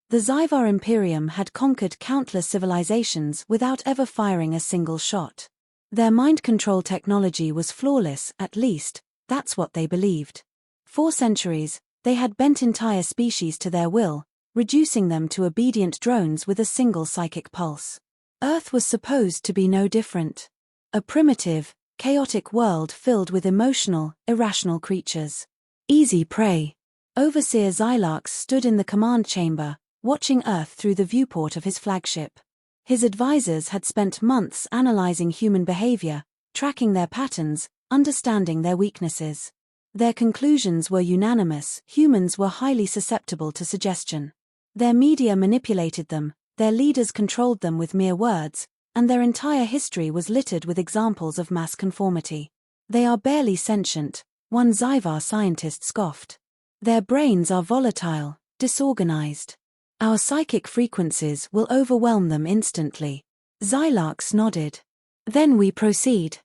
The Zyvar Imperium had conquered countless civilizations without ever firing a single shot. Their mind control technology was flawless, at least, that's what they believed. For centuries, they had bent entire species to their will, reducing them to obedient drones with a single psychic pulse. Earth was supposed to be no different. A primitive, chaotic world filled with emotional, irrational creatures. Easy prey. Overseer Xylarx stood in the command chamber, watching Earth through the viewport of his flagship. His advisors had spent months analyzing human behavior, tracking their patterns, understanding their weaknesses. Their conclusions were unanimous: humans were highly susceptible to suggestion. Their media manipulated them, their leaders controlled them with mere words, and their entire history was littered with examples of mass conformity. They are barely sentient, one Zyvar scientist scoffed. Their brains are volatile, disorganized. Our psychic frequencies will overwhelm them instantly. Xylarx nodded. Then we proceed.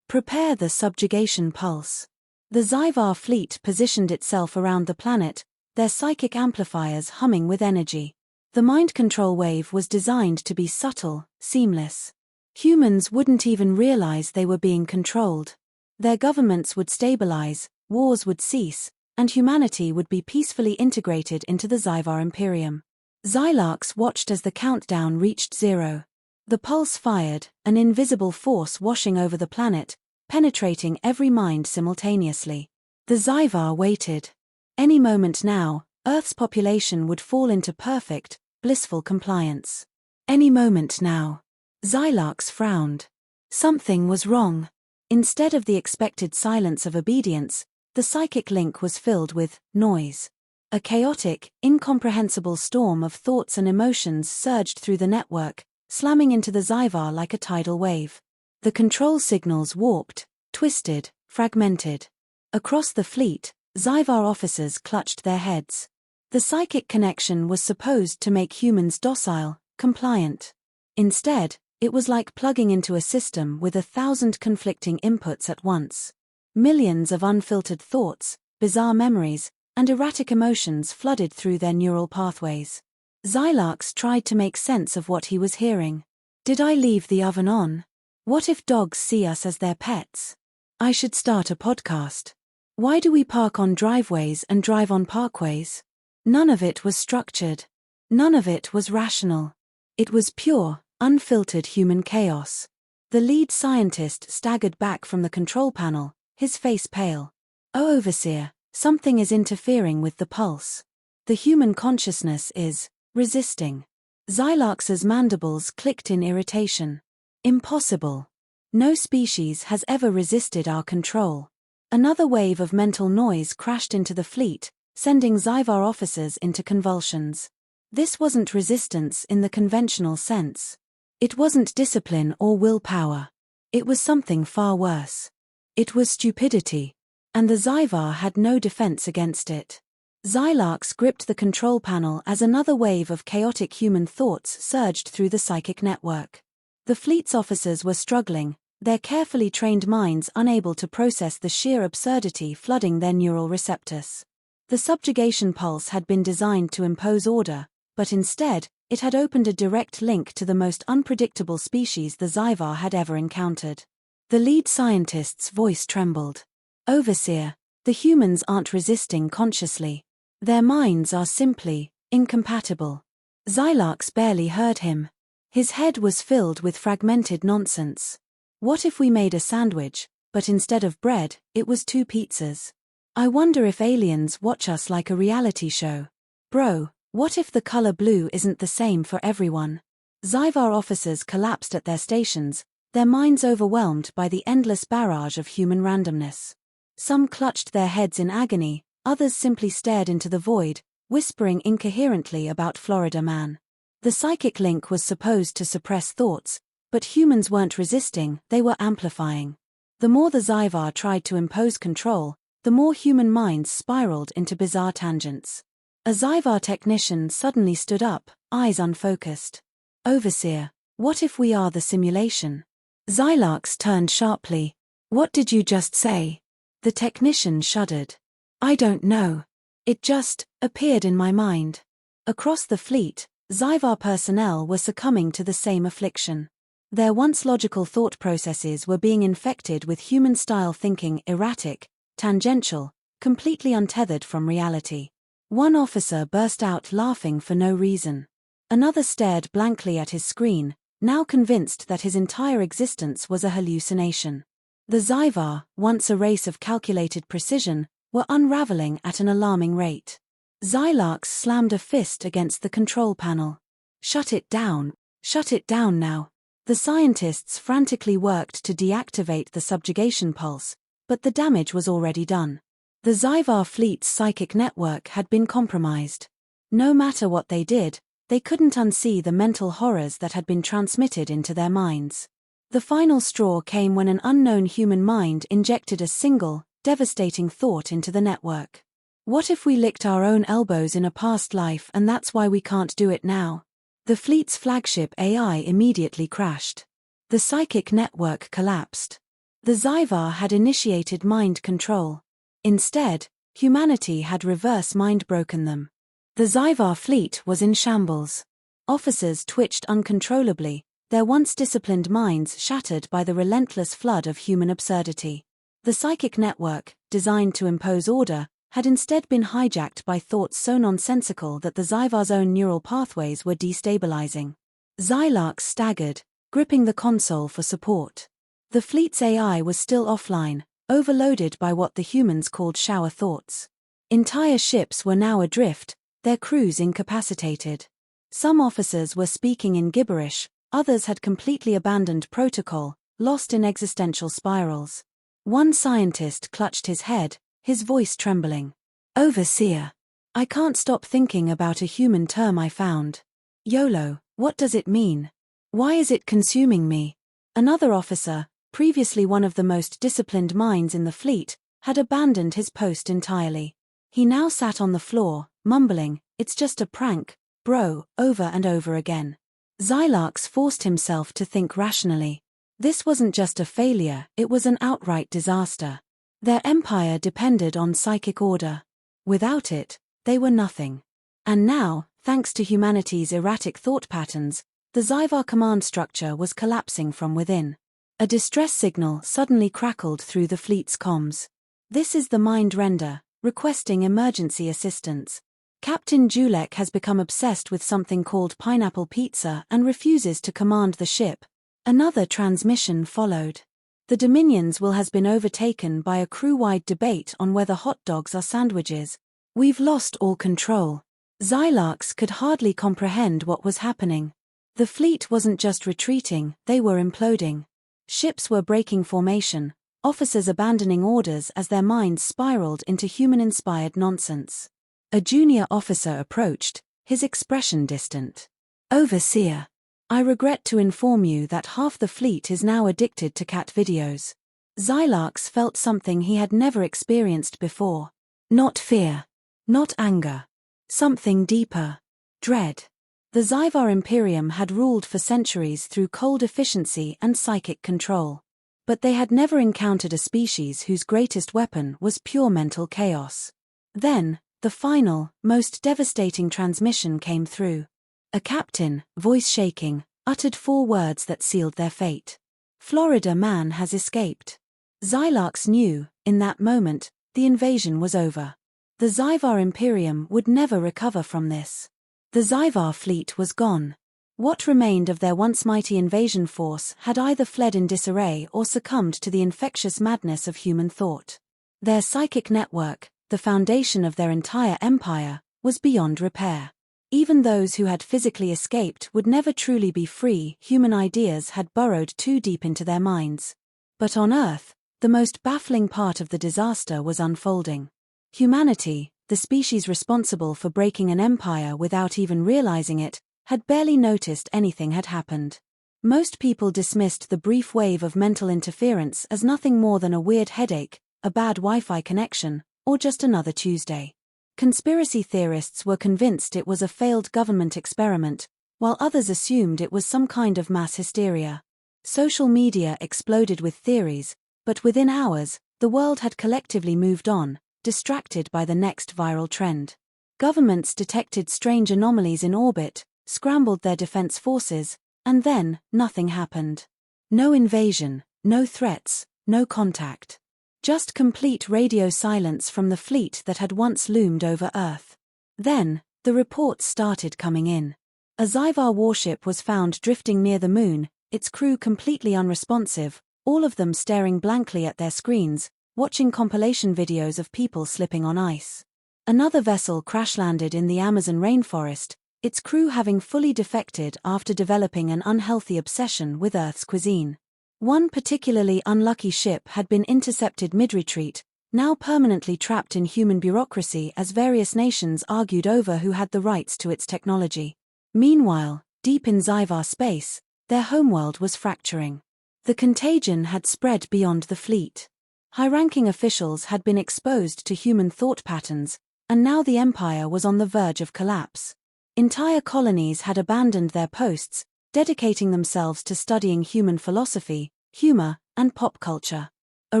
Prepare the subjugation pulse. The Zyvar fleet positioned itself around the planet, their psychic amplifiers humming with energy. The mind control wave was designed to be subtle, seamless. Humans wouldn't even realize they were being controlled. Their governments would stabilize, wars would cease, and humanity would be peacefully integrated into the Zyvar Imperium. Xylarx watched as the countdown reached 0. The pulse fired, an invisible force washing over the planet, penetrating every mind simultaneously. The Zyvar waited. Any moment now, Earth's population would fall into perfect, blissful compliance. Any moment now. Xylarx frowned. Something was wrong. Instead of the expected silence of obedience, the psychic link was filled with noise. A chaotic, incomprehensible storm of thoughts and emotions surged through the network, slamming into the Zyvar like a tidal wave. The control signals warped, twisted, fragmented. Across the fleet, Zyvar officers clutched their heads. The psychic connection was supposed to make humans docile, compliant. Instead, it was like plugging into a system with 1,000 conflicting inputs at once. Millions of unfiltered thoughts, bizarre memories, and erratic emotions flooded through their neural pathways. Xylarx tried to make sense of what he was hearing. Did I leave the oven on? What if dogs see us as their pets? I should start a podcast. Why do we park on driveways and drive on parkways? None of it was structured. None of it was rational. It was pure, unfiltered human chaos. The lead scientist staggered back from the control panel, his face pale. Oh, Overseer, something is interfering with the pulse. The human consciousness is resisting. Xylarx's mandibles clicked in irritation. Impossible. No species has ever resisted our control. Another wave of mental noise crashed into the fleet, sending Zyvar officers into convulsions. This wasn't resistance in the conventional sense. It wasn't discipline or willpower. It was something far worse. It was stupidity. And the Zyvar had no defense against it. Xylarx gripped the control panel as another wave of chaotic human thoughts surged through the psychic network. The fleet's officers were struggling, their carefully trained minds unable to process the sheer absurdity flooding their neural receptors. The subjugation pulse had been designed to impose order, but instead, it had opened a direct link to the most unpredictable species the Zyvar had ever encountered. The lead scientist's voice trembled. Overseer, the humans aren't resisting consciously. Their minds are simply incompatible. Xylarx barely heard him. His head was filled with fragmented nonsense. What if we made a sandwich, but instead of bread, it was 2 pizzas? I wonder if aliens watch us like a reality show. Bro, what if the color blue isn't the same for everyone? Zyvar officers collapsed at their stations, their minds overwhelmed by the endless barrage of human randomness. Some clutched their heads in agony, others simply stared into the void, whispering incoherently about Florida Man. The psychic link was supposed to suppress thoughts, but humans weren't resisting, they were amplifying. The more the Zyvar tried to impose control, the more human minds spiraled into bizarre tangents. A Zyvar technician suddenly stood up, eyes unfocused. Overseer, what if we are the simulation? Xylarx turned sharply. What did you just say? The technician shuddered. I don't know. It just appeared in my mind. Across the fleet, Zyvar personnel were succumbing to the same affliction. Their once logical thought processes were being infected with human-style thinking, erratic, tangential, completely untethered from reality. One officer burst out laughing for no reason. Another stared blankly at his screen, now convinced that his entire existence was a hallucination. The Zyvar, once a race of calculated precision, were unraveling at an alarming rate. Xylarx slammed a fist against the control panel. Shut it down now. The scientists frantically worked to deactivate the subjugation pulse, but the damage was already done. The Zyvar fleet's psychic network had been compromised. No matter what they did, they couldn't unsee the mental horrors that had been transmitted into their minds. The final straw came when an unknown human mind injected a single, devastating thought into the network. What if we licked our own elbows in a past life and that's why we can't do it now? The fleet's flagship AI immediately crashed. The psychic network collapsed. The Zyvar had initiated mind control. Instead, humanity had reverse mind-broken them. The Zyvar fleet was in shambles. Officers twitched uncontrollably, their once disciplined minds shattered by the relentless flood of human absurdity. The psychic network, designed to impose order, had instead been hijacked by thoughts so nonsensical that the Zyvar's own neural pathways were destabilizing. Xylarx staggered, gripping the console for support. The fleet's AI was still offline, overloaded by what the humans called shower thoughts. Entire ships were now adrift, their crews incapacitated. Some officers were speaking in gibberish, others had completely abandoned protocol, lost in existential spirals. One scientist clutched his head, his voice trembling. "Overseer. I can't stop thinking about a human term I found. YOLO, what does it mean? Why is it consuming me?" Another officer, previously one of the most disciplined minds in the fleet, had abandoned his post entirely. He now sat on the floor, mumbling, "It's just a prank, bro," over and over again. Xylarx forced himself to think rationally. This wasn't just a failure, it was an outright disaster. Their empire depended on psychic order. Without it, they were nothing. And now, thanks to humanity's erratic thought patterns, the Zyvar command structure was collapsing from within. A distress signal suddenly crackled through the fleet's comms. "This is the Mind Render, requesting emergency assistance. Captain Julek has become obsessed with something called pineapple pizza and refuses to command the ship." Another transmission followed. "The Dominions will has been overtaken by a crew-wide debate on whether hot dogs are sandwiches. We've lost all control." Xylarx could hardly comprehend what was happening. The fleet wasn't just retreating, they were imploding. Ships were breaking formation, officers abandoning orders as their minds spiraled into human-inspired nonsense. A junior officer approached, his expression distant. "Overseer. I regret to inform you that half the fleet is now addicted to cat videos." Xylarx felt something he had never experienced before. Not fear. Not anger. Something deeper. Dread. The Zyvar Imperium had ruled for centuries through cold efficiency and psychic control. But they had never encountered a species whose greatest weapon was pure mental chaos. Then, the final, most devastating transmission came through. A captain, voice shaking, uttered 4 words that sealed their fate. "Florida man has escaped." Xylarx knew, in that moment, the invasion was over. The Zyvar Imperium would never recover from this. The Zyvar fleet was gone. What remained of their once mighty invasion force had either fled in disarray or succumbed to the infectious madness of human thought. Their psychic network, the foundation of their entire empire, was beyond repair. Even those who had physically escaped would never truly be free. Human ideas had burrowed too deep into their minds. But on Earth, the most baffling part of the disaster was unfolding. Humanity, the species responsible for breaking an empire without even realizing it, had barely noticed anything had happened. Most people dismissed the brief wave of mental interference as nothing more than a weird headache, a bad Wi-Fi connection, or just another Tuesday. Conspiracy theorists were convinced it was a failed government experiment, while others assumed it was some kind of mass hysteria. Social media exploded with theories, but within hours, the world had collectively moved on, distracted by the next viral trend. Governments detected strange anomalies in orbit, scrambled their defense forces, and then, nothing happened. No invasion, no threats, no contact. Just complete radio silence from the fleet that had once loomed over Earth. Then, the reports started coming in. A Zyvar warship was found drifting near the moon, its crew completely unresponsive, all of them staring blankly at their screens, watching compilation videos of people slipping on ice. Another vessel crash-landed in the Amazon rainforest, its crew having fully defected after developing an unhealthy obsession with Earth's cuisine. One particularly unlucky ship had been intercepted mid-retreat, now permanently trapped in human bureaucracy as various nations argued over who had the rights to its technology. Meanwhile, deep in Zyvar space, their homeworld was fracturing. The contagion had spread beyond the fleet. High-ranking officials had been exposed to human thought patterns, and now the empire was on the verge of collapse. Entire colonies had abandoned their posts, dedicating themselves to studying human philosophy, humor, and pop culture. A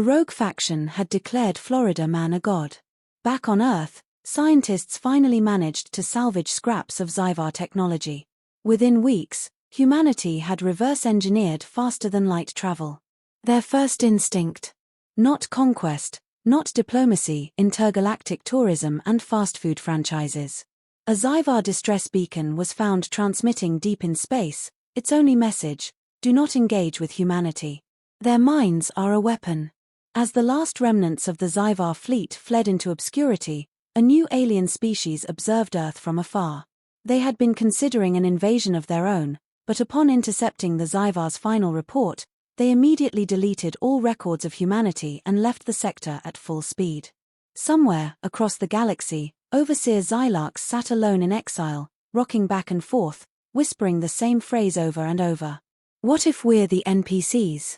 rogue faction had declared Florida Man a god. Back on Earth, scientists finally managed to salvage scraps of Zyvar technology. Within weeks, humanity had reverse-engineered faster than light travel. Their first instinct. Not conquest, not diplomacy, intergalactic tourism and fast food franchises. A Zyvar distress beacon was found transmitting deep in space, its only message: do not engage with humanity. Their minds are a weapon. As the last remnants of the Zyvar fleet fled into obscurity, a new alien species observed Earth from afar. They had been considering an invasion of their own, but upon intercepting the Zyvar's final report, they immediately deleted all records of humanity and left the sector at full speed. Somewhere, across the galaxy, Overseer Xylarx sat alone in exile, rocking back and forth, whispering the same phrase over and over. What if we're the NPCs?